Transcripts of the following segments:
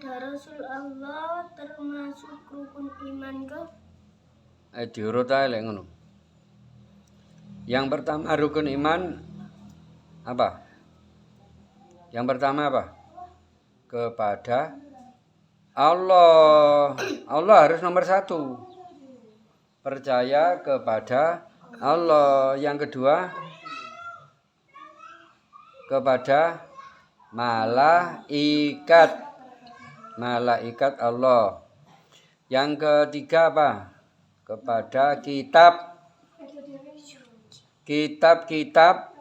kepada Rasul Allah termasuk rukun iman ke? Diurut ae lek ngono. Yang pertama rukun iman apa? Yang pertama apa? Kepada Allah. Allah harus nomor satu. Percaya kepada Allah. Yang kedua kepada malaikat. Malaikat Allah. Yang ketiga apa? Kepada kitab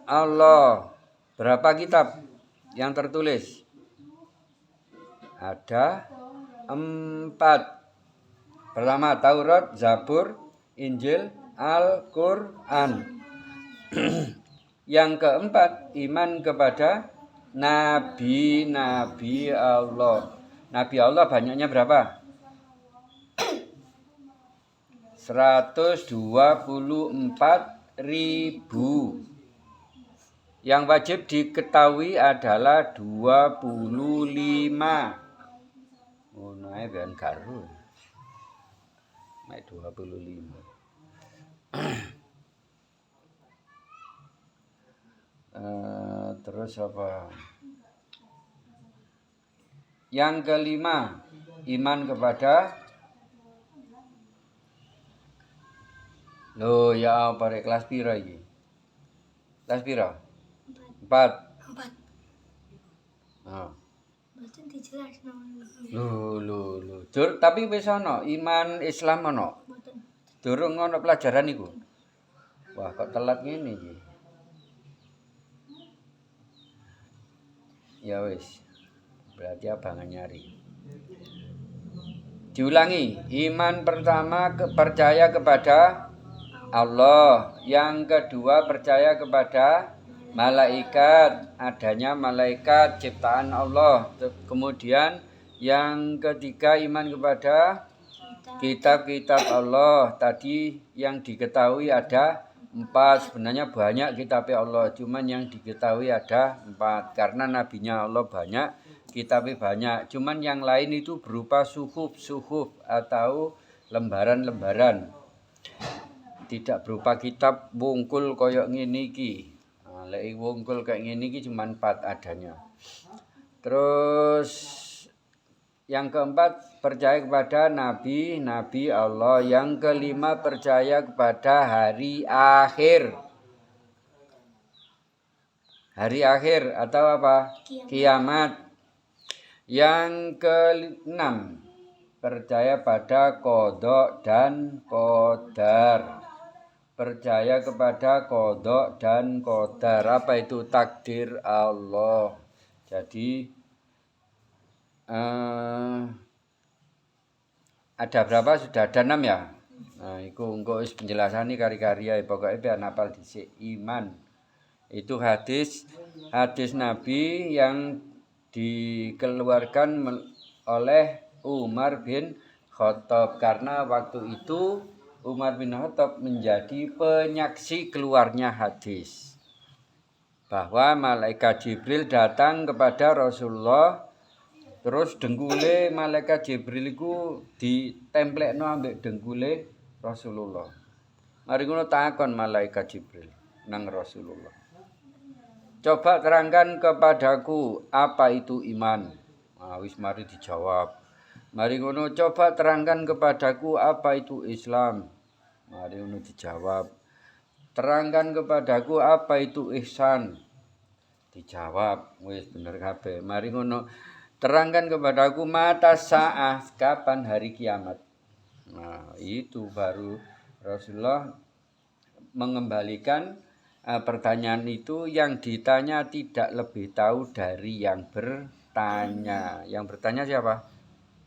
Allah. Berapa kitab yang tertulis? Ada 4. Pertama Taurat, Zabur, Injil, Al-Quran. Yang keempat iman kepada nabi-nabi Allah. Nabi Allah banyaknya berapa? 124.000. Yang wajib diketahui adalah 25. Oh, naik ben garu. Naik 25. Terus apa? Yang kelima, iman kepada Loh ya apa rek kelas pira iki? Kelas pira? 4. Oh. Mboten dijelas namanya. Loh. Tapi wis ana iman Islam ana. Mboten. Durung ana pelajaran iku. Wah, kok telat ngene iki. Ya wis. Berarti abangan nyari. Diulangi, iman pertama percaya kepada Allah, yang kedua percaya kepada malaikat, adanya malaikat ciptaan Allah. Kemudian yang ketiga iman kepada kitab-kitab Allah. Tadi yang diketahui ada 4, sebenarnya banyak kitab Allah, cuman yang diketahui ada 4 karena nabinya Allah banyak, kitabnya banyak. Cuman yang lain itu berupa suhuf atau lembaran-lembaran. Tidak berupa kitab wungkul koyok ngene iki. Nah, lek wungkul kayak ngene iki cuma 4 adanya. Terus yang keempat percaya kepada nabi Allah. Yang kelima percaya kepada hari akhir. Hari akhir atau apa? Kiamat. Yang keenam percaya pada qada dan qadar. Percaya kepada qada dan qadar. Apa itu? Takdir Allah. Jadi ada berapa? Sudah ada 6 ya. Nah, iku engko wis penjelasan iki kari-kari ae pokoke biar hafal dhisik. Iman itu hadis Nabi yang dikeluarkan oleh Umar bin Khattab karena waktu itu Umar bin Khattab menjadi penyaksi keluarnya hadis bahwa malaikat Jibril datang kepada Rasulullah, terus dengkule malaikat Jibril itu ditemplekno ambek dengkule Rasulullah. Mari ngono takon malaikat Jibril nang Rasulullah. Coba terangkan kepadaku apa itu iman. Nah, wis mari dijawab. Mari ngono coba terangkan kepadaku apa itu Islam. Mari ngono dijawab. Terangkan kepadaku apa itu ihsan. Dijawab, wis bener kabeh. Mari ngono terangkan kepadaku mata saah, kapan hari kiamat. Nah, itu baru Rasulullah mengembalikan pertanyaan itu, yang ditanya tidak lebih tahu dari yang bertanya. Yang bertanya siapa?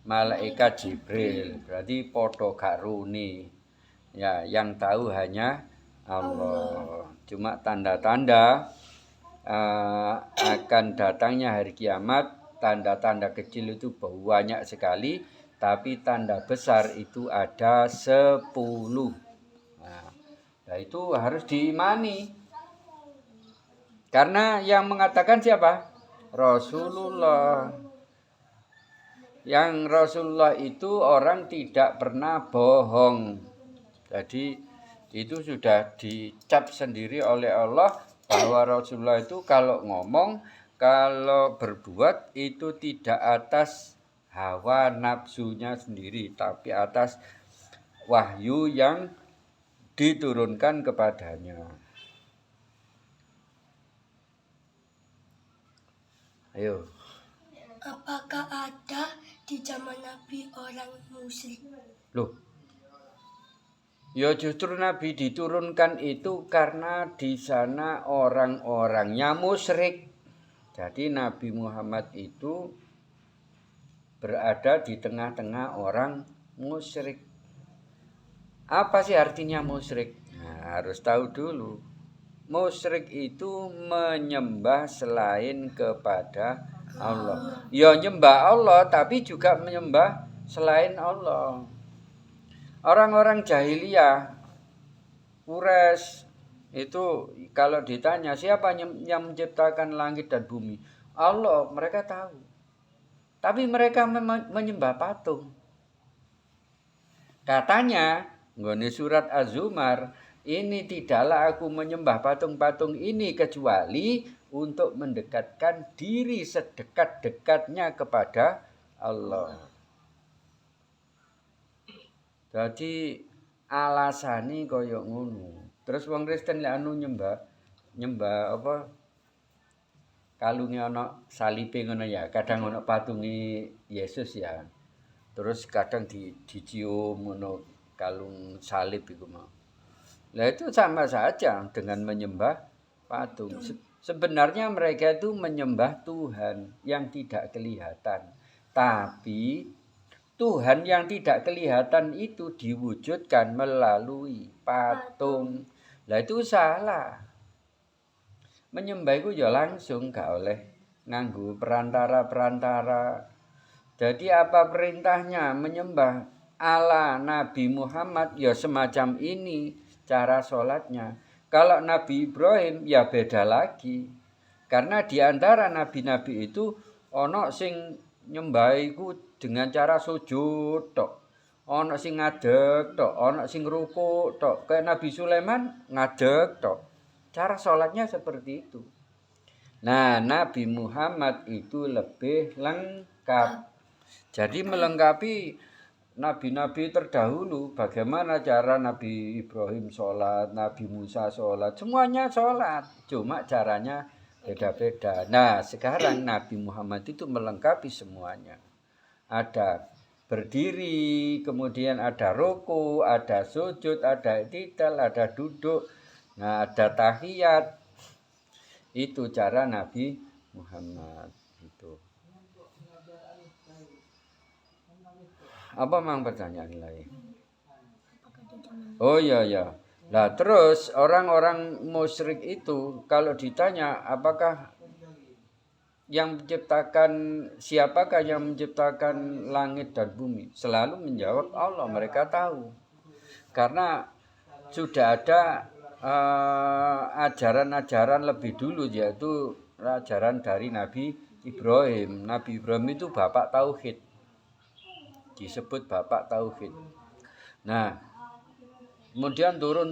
Malaikat Jibril. Berarti podo gak runi. Ya, yang tahu hanya Allah. Cuma tanda-tanda akan datangnya hari kiamat, tanda-tanda kecil itu banyak sekali, tapi tanda besar itu ada 10. Nah, itu harus diimani. Karena yang mengatakan siapa? Rasulullah. Yang Rasulullah itu orang tidak pernah bohong. Jadi itu sudah dicap sendiri oleh Allah bahwa Rasulullah itu kalau ngomong, kalau berbuat itu tidak atas hawa nafsunya sendiri, tapi atas wahyu yang diturunkan kepadanya. Ayo. Apakah ada di zaman Nabi orang musyrik? Loh. Ya justru Nabi diturunkan itu karena di sana orang-orangnya musyrik. Jadi Nabi Muhammad itu berada di tengah-tengah orang musyrik. Apa sih artinya musyrik? Nah, harus tahu dulu. Musyrik itu menyembah selain kepada Allah. Ya nyembah Allah tapi juga menyembah selain Allah. Orang-orang jahiliyah, Quraisy itu kalau ditanya siapa yang menciptakan langit dan bumi? Allah, mereka tahu. Tapi mereka menyembah patung. Katanya, nggone surat Az-Zumar, ini tidaklah aku menyembah patung-patung ini kecuali untuk mendekatkan diri sedekat-dekatnya kepada Allah. Jadi alasane kaya ngono. Terus wong Kristen lek anu nyembah apa kalunge ana salipe ngono ya, kadang ana patunge Yesus ya. Terus kadang dicium ngono kalung salib iku mau. Lah itu sama saja dengan menyembah patung. Sebenarnya mereka itu menyembah Tuhan yang tidak kelihatan. Tapi Tuhan yang tidak kelihatan itu diwujudkan melalui patung. Lah itu salah. Menyembah itu ya langsung gak oleh nganggo perantara-perantara. Jadi apa perintahnya menyembah Allah Nabi Muhammad ya semacam ini cara sholatnya. Kalau Nabi Ibrahim ya beda lagi. Karena di antara nabi-nabi itu ono sing nyembah iku dengan cara sujud tok. Ono sing ngadeg tok, ono sing rukuk tok. Kayak Nabi Sulaiman ngadeg tok. Cara sholatnya seperti itu. Nah, Nabi Muhammad itu lebih lengkap. Jadi melengkapi nabi-nabi terdahulu. Bagaimana cara Nabi Ibrahim sholat, Nabi Musa sholat. Semuanya sholat. Cuma caranya beda-beda. Nah, sekarang Nabi Muhammad itu melengkapi semuanya. Ada berdiri, kemudian ada ruku, ada sujud, ada i'tidal, ada duduk. Nah, ada tahiyat. Itu cara Nabi Muhammad itu. Apa mang pertanyaan lain? Oh iya ya. Nah, terus orang-orang musyrik itu kalau ditanya apakah yang menciptakan, siapakah yang menciptakan langit dan bumi? Selalu menjawab Allah, mereka tahu. Karena sudah ada ajaran-ajaran lebih dulu, yaitu ajaran dari Nabi Ibrahim. Nabi Ibrahim itu bapak tauhid. Disebut bapak tauhid. Nah, kemudian turun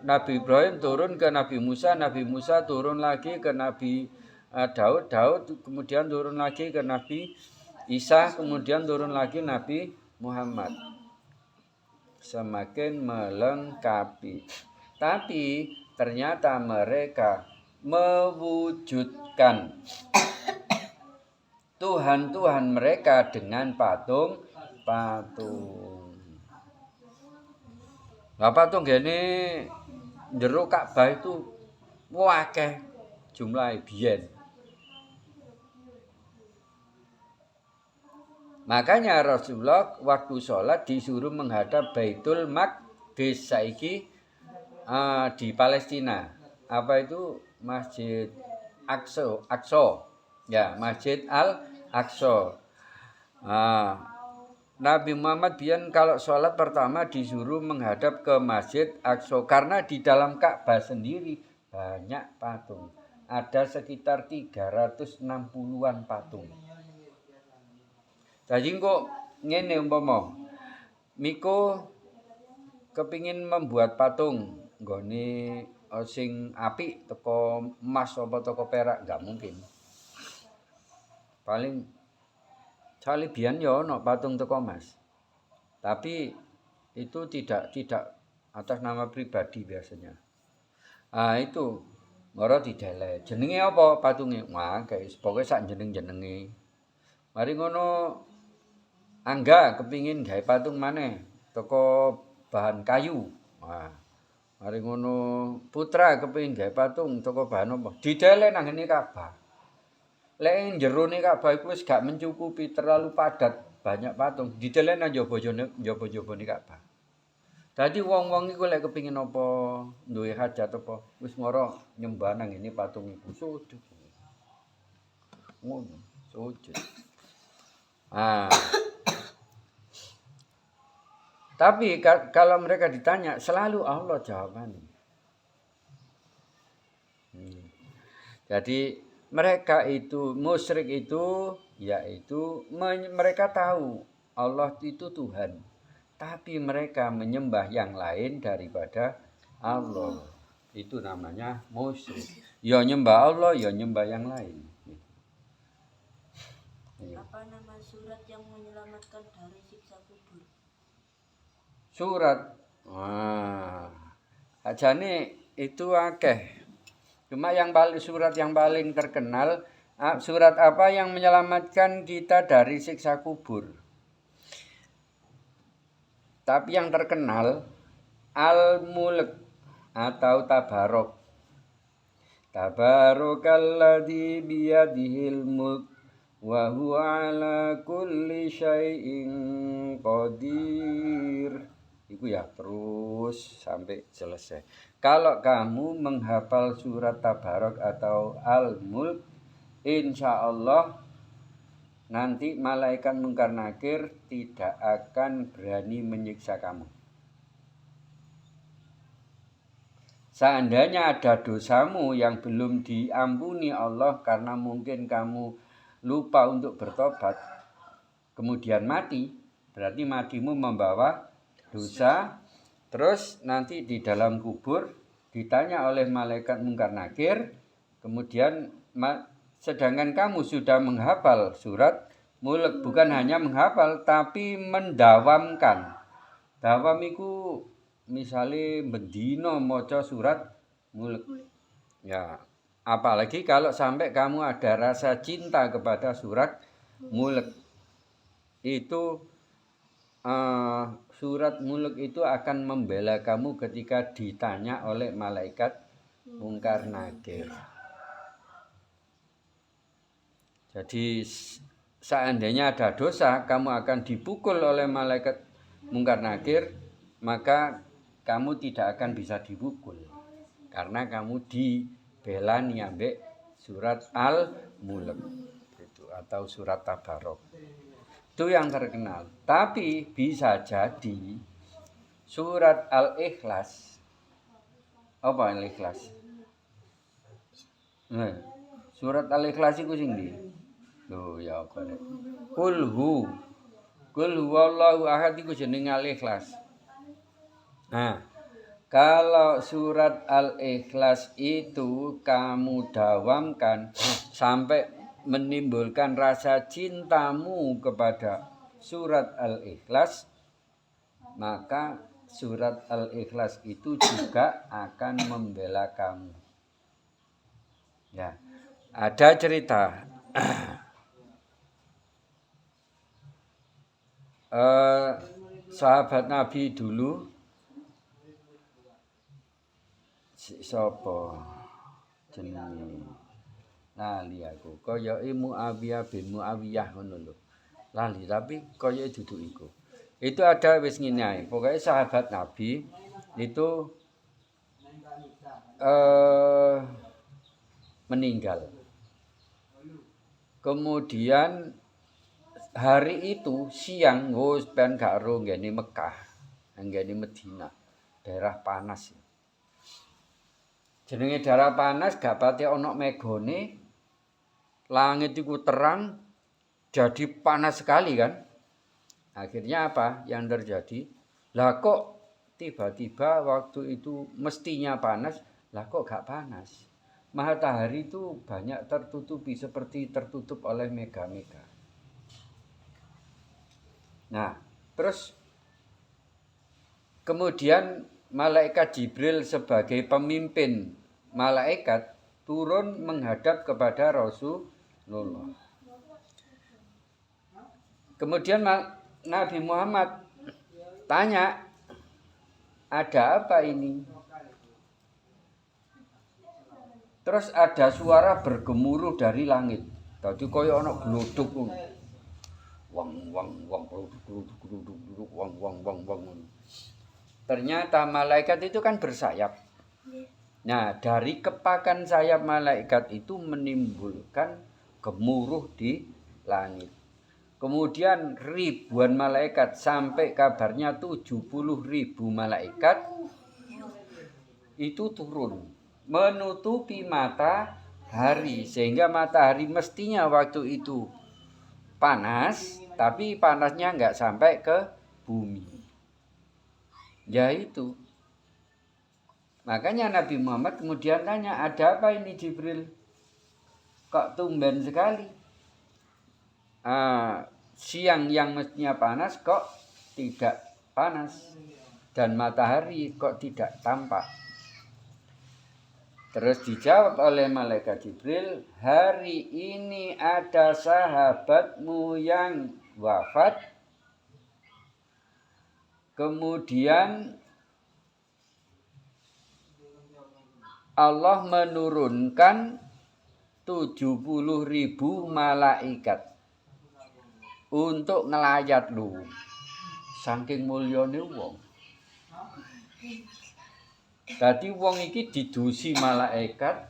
Nabi Ibrahim turun ke Nabi Musa turun lagi ke Nabi Daud, kemudian turun lagi ke Nabi Isa, kemudian turun lagi Nabi Muhammad. Semakin melengkapi. Tapi ternyata mereka mewujudkan Tuhan-Tuhan mereka dengan patung. Lah patung gene jero Ka'bah itu akeh jumlahe biyen. Makanya Rasulullah waktu sholat disuruh menghadap Baitul Maqdis saiki di Palestina. Apa itu Masjid Aqsa. Ya, Masjid Al-Aqsa. Nabi Muhammad biyen kalau sholat pertama disuruh menghadap ke Masjid Aqsa karena di dalam Ka'bah sendiri banyak patung. Ada sekitar 360-an patung. Dadi kok ngene umpama Miko kepingin membuat patung nggone sing apik teko emas apa teko perak nggak mungkin. Paling salibian ya ono patung teko emas. Tapi itu tidak atas nama pribadi biasanya. Ah itu moro dideleh. Jenenge apa patunge? Wah, guys, pokoke sak jeneng-jenenge. Mari ngono Angga kepingin gawe patung maneh teko bahan kayu. Wah, mari ngono Putra kepingin gawe patung teko bahan apa? Dideleh nang ngene Ka'bah. Lek jerone Ka'bah iku wis gak mencukupi terlalu padat banyak patung, dideleh nang njaba-njabane Ka'bah. Dadi wong-wong iku lek kepingin apa duwe hajat apa wis moro nyembah nang ngene patung iku sujud. Ngono, sujud. Ah. Tapi kalau mereka ditanya selalu Allah jawabannya. Jadi mereka itu musyrik itu yaitu mereka tahu Allah itu Tuhan. Tapi mereka menyembah yang lain daripada Allah. Itu namanya musyrik. Ya nyembah Allah, ya nyembah yang lain. Apa nama surat yang menyelamatkan dari siksa kubur? Surat. Wah. Ajane itu akeh. Cuma surat yang paling terkenal surat apa yang menyelamatkan kita dari siksa kubur. Tapi yang terkenal Al-Mulk atau Tabarok. Tabarakalladzi biyadihil mulk wa huwa ala kulli syai'in qadir. Itu ya terus sampai selesai. Kalau kamu menghafal surat Tabarok atau Al-Mulk, insya Allah nanti malaikat Mungkar Nakir tidak akan berani menyiksa kamu. Seandainya ada dosamu yang belum diampuni Allah karena mungkin kamu lupa untuk bertobat, kemudian mati, berarti matimu membawa dosa. Terus nanti di dalam kubur ditanya oleh malaikat Mungkar Nakir, kemudian sedangkan kamu sudah menghafal surat Mulk, bukan hanya menghafal tapi mendawamkan. Dawam iku misale bendina maca surat Mulk. Ya, apalagi kalau sampai kamu ada rasa cinta kepada surat Mulk. Itu surat Mulk itu akan membela kamu ketika ditanya oleh malaikat Mungkar Nakir. Jadi seandainya ada dosa, kamu akan dipukul oleh malaikat Mungkar Nakir, maka kamu tidak akan bisa dipukul. Karena kamu dibela ambek surat Al-Mulk itu atau surat Tabarok. Itu yang terkenal. Tapi bisa jadi surat Al-Ikhlas. Apa Al-Ikhlas? Surat Al-Ikhlas itu sing ndi? Loh ya apa nek? Qul huwallahu ahad iku jenenge Al-Ikhlas. Nah, kalau surat Al-Ikhlas itu kamu dawamkan sampai menimbulkan rasa cintamu kepada surat Al-Ikhlas, maka surat Al-Ikhlas itu juga akan membela kamu. Ya, ada cerita. Sahabat Nabi dulu sapa jenenge lali aku kaya Muawiyah bin Muawiyah ngono lho lali tapi kaya duduk iku itu ada wis ngene ae pokoke sahabat Nabi itu meninggal kemudian hari itu siang wis ben gak ro nggene Mekah nggene Madinah daerah panas jenenge daerah panas gak pati ana megane langit iku terang jadi panas sekali kan. Akhirnya apa yang terjadi? Lah kok tiba-tiba waktu itu mestinya panas, lah kok gak panas. Matahari itu banyak tertutupi seperti tertutup oleh mega-mega. Nah, terus kemudian malaikat Jibril sebagai pemimpin malaikat turun menghadap kepada Rasulullah. Kemudian Nabi Muhammad tanya, ada apa ini? Terus ada suara bergemuruh dari langit. Tadi koyo ana gluduk. Wang wang wang gluduk wang wang wang wang. Ternyata malaikat itu kan bersayap. Nah, dari kepakan sayap malaikat itu menimbulkan gemuruh di langit. Kemudian ribuan malaikat sampai kabarnya 70.000 malaikat itu turun menutupi matahari sehingga matahari mestinya waktu itu panas tapi panasnya nggak sampai ke bumi. Ya itu. Makanya Nabi Muhammad kemudian tanya, ada apa ini Jibril? Kok tumben sekali? Siang yang mestinya panas kok tidak panas dan matahari kok tidak tampak. Terus dijawab oleh malaikat Jibril, hari ini ada sahabatmu yang wafat. Kemudian Allah menurunkan 70.000 malaikat untuk ngelayat lu. Saking mulyane wong. Tadi wong iki didusi malaikat.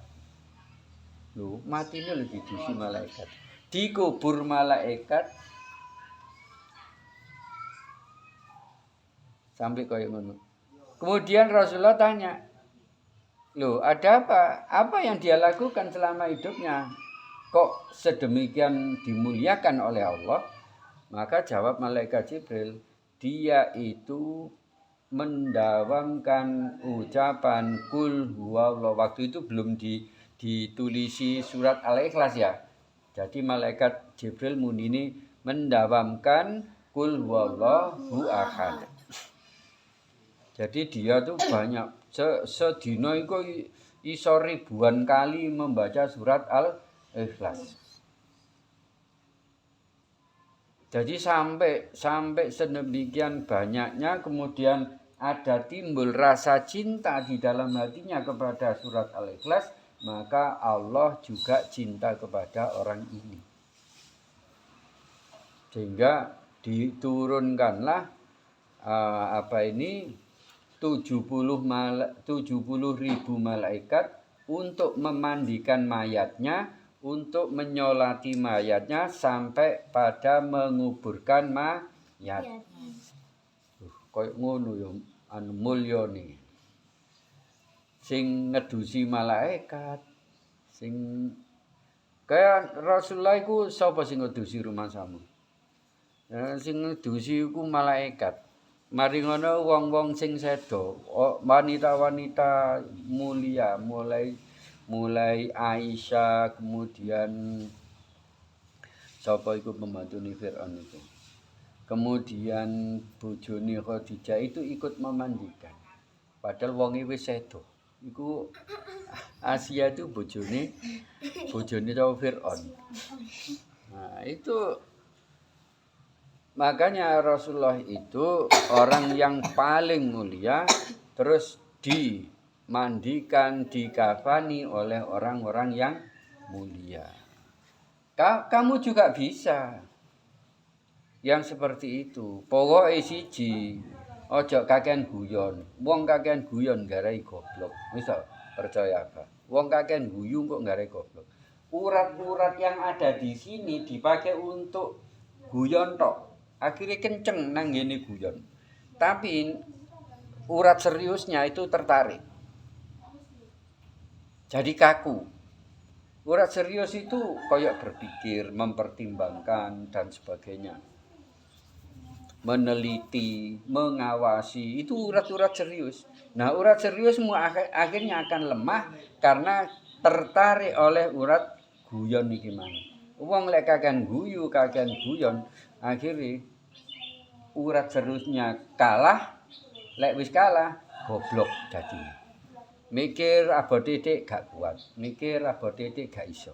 Lho, matine lho didusi malaikat. Dikubur malaikat. Sampai kaya ngono. Kemudian Rasulullah tanya, "Loh, ada apa? Apa yang dia lakukan selama hidupnya? Kok sedemikian dimuliakan oleh Allah?" Maka jawab malaikat Jibril, dia itu mendawamkan ucapan kul huwallahu. Waktu itu belum ditulisi surat Al-Ikhlas ya. Jadi malaikat Jibril munini mendawamkan kul huwallahu ahad. Jadi dia tuh banyak sedina iku iso ribuan kali membaca surat Al-Ikhlas. Jadi sampai sedemikian banyaknya kemudian ada timbul rasa cinta di dalam hatinya kepada surat Al-Ikhlas, maka Allah juga cinta kepada orang ini. Sehingga diturunkanlah 70.000 malaikat untuk memandikan mayatnya, untuk menyolati mayatnya sampai pada menguburkan mayat. Koyo ngono ya anu mulyane. Sing ngedusi malaikat, sing kaya Rasulullah iku sapa sing ngedusi rumah samu? Sing ngedusi iku malaikat. Mari ngono wong-wong sing sedo, wanita-wanita mulia mulai Aisyah, kemudian sapa iku pembantune Firaun itu. Kemudian bojone Khadijah itu ikut memandikan. Padahal wonge wis sedo. Iku Asia itu bojone Firaun. Nah, itu makanya Rasulullah itu orang yang paling mulia, terus dimandikan, dikafani oleh orang-orang yang mulia. Kamu juga bisa yang seperti itu. Pokoke siji, ojo kakean guyon. Wong kakean guyon garai goblok. Wis percaya apa? Wong kakean guyu kok garai goblok. Urat-urat yang ada di sini dipakai untuk guyon tok. Akhirnya kenceng nang ngene guyon. Tapi urat seriusnya itu tertarik. Jadi kaku. Urat serius itu kayak berpikir, mempertimbangkan dan sebagainya. Meneliti, mengawasi, itu urat-urat serius. Nah, urat seriusmu akhirnya akan lemah karena tertarik oleh urat guyon iki mang. Wong lek kakean guyu, kakean guyon, akhirnya urat seriusnya kalah, lek wis kalah, goblok dadi. Mikir abote dik gak kuat, mikir abote dik gak iso.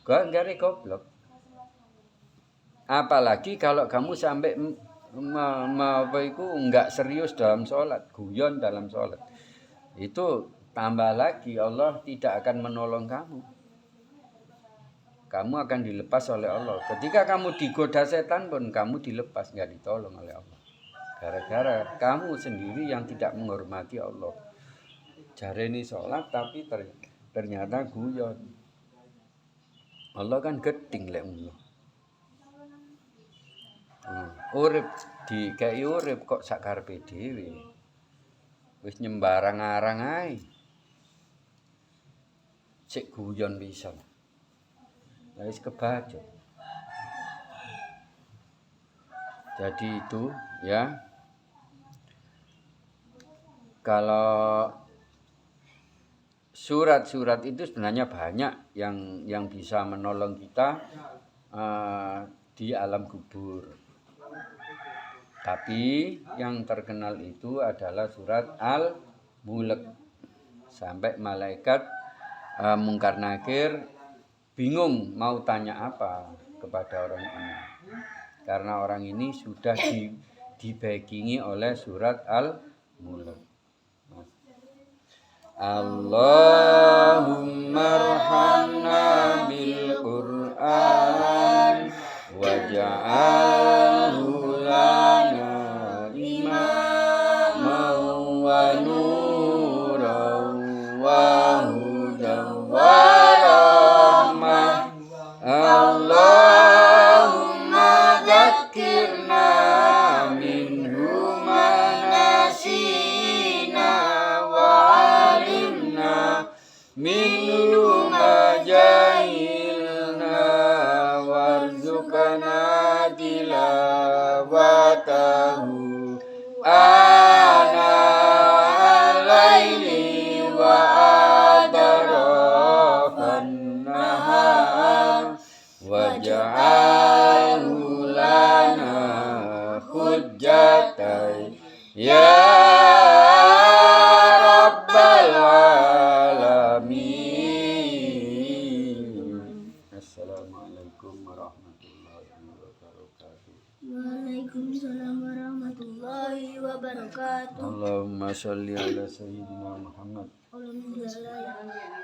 Kok ngare goblok. Apalagi kalau kamu sampai apa itu enggak serius dalam sholat, guyon dalam sholat. Itu tambah lagi Allah tidak akan menolong kamu. Kamu akan dilepas oleh Allah. Ketika kamu digoda setan pun kamu dilepas, enggak ditolong oleh Allah. Gara-gara kamu sendiri yang tidak menghormati Allah. Jarene sholat tapi ternyata guyon. Allah kan geding lek ngono. Urip dikei urip kok sakarepe dhewe. Wis nyembarang-arang ae. Sik guyon pisan. Lah wis kebacut. Jadi itu ya. Kalau surat-surat itu sebenarnya banyak yang bisa menolong kita di alam kubur. Tapi yang terkenal itu adalah surat Al-Mulk. Sampai malaikat Mungkar Nakir bingung mau tanya apa kepada orang ini. Karena orang ini sudah dibackingi oleh surat Al-Mulk. Allahumma arhamna bil Qur'an waj'alhu lana imaman wa nuran wa hudan wa rahmah. Allahumma dzakkirna minhu ma nasina minhu ma jahilna warzuqna tilawatahu ana al-laili wa adrafan nahar waj'alhu lana hujjatan ya rabbal Assalamualaikum warahmatullahi wabarakatuh. Waalaikumsalam warahmatullahi wabarakatuh. Allahumma sholli ala sayyidina Muhammad. Alhamdulillah.